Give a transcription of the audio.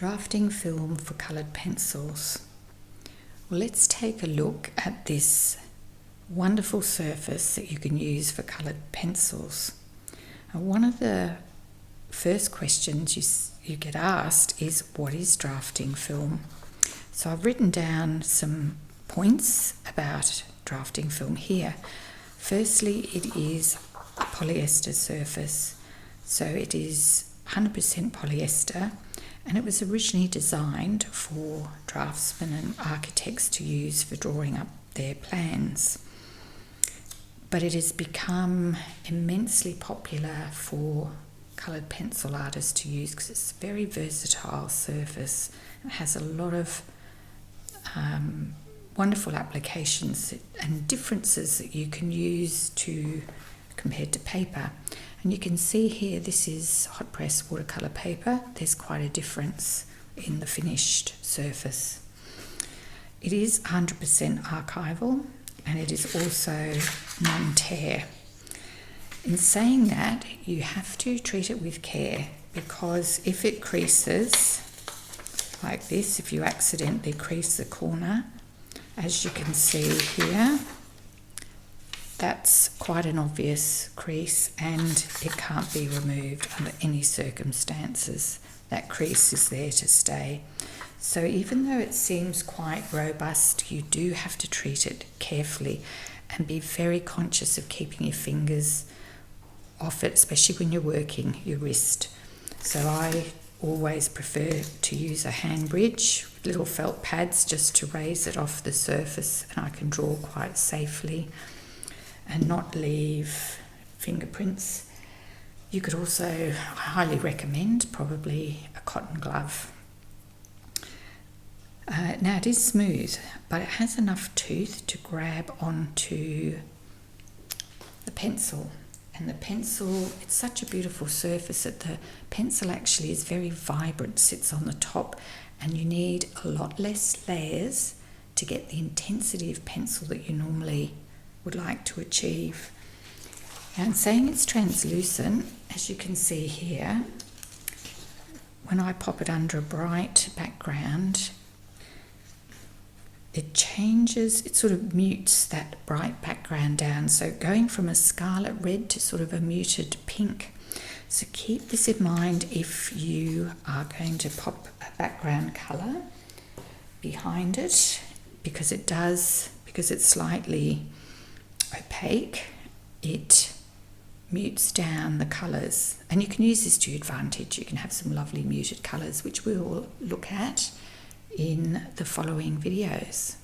Drafting film for coloured pencils. Well, let's take a look at this wonderful surface that you can use for coloured pencils. And one of the first questions you get asked is, what is drafting film? So I've written down some points about drafting film here. Firstly, it is a polyester surface. So it is 100% polyester, and it was originally designed for draftsmen and architects to use for drawing up their plans. But it has become immensely popular for coloured pencil artists to use because it's a very versatile surface. It has a lot of wonderful applications and differences that you can use compared to paper. And you can see here, this is hot press watercolour paper. There's quite a difference in the finished surface. It is 100% archival, and it is also non-tear. In saying that, you have to treat it with care, because if it creases like this, if you accidentally crease the corner, as you can see here, that's quite an obvious crease and it can't be removed under any circumstances. That crease is there to stay. So even though it seems quite robust, you do have to treat it carefully and be very conscious of keeping your fingers off it, especially when you're working your wrist. So I always prefer to use a hand bridge with little felt pads just to raise it off the surface, and I can draw quite safely and not leave fingerprints. You could also, I highly recommend, probably a cotton glove. Now it is smooth, but it has enough tooth to grab onto the pencil. And the pencil, it's such a beautiful surface that the pencil actually is very vibrant, sits on the top, and you need a lot less layers to get the intensity of pencil that you normally would like to achieve. And saying it's translucent, as you can see here, when I pop it under a bright background, it changes, it sort of mutes that bright background down. So going from a scarlet red to sort of a muted pink. So keep this in mind if you are going to pop a background colour behind it, because it's slightly opaque, it mutes down the colours. And you can use this to your advantage. You can have some lovely muted colours, which we will look at in the following videos.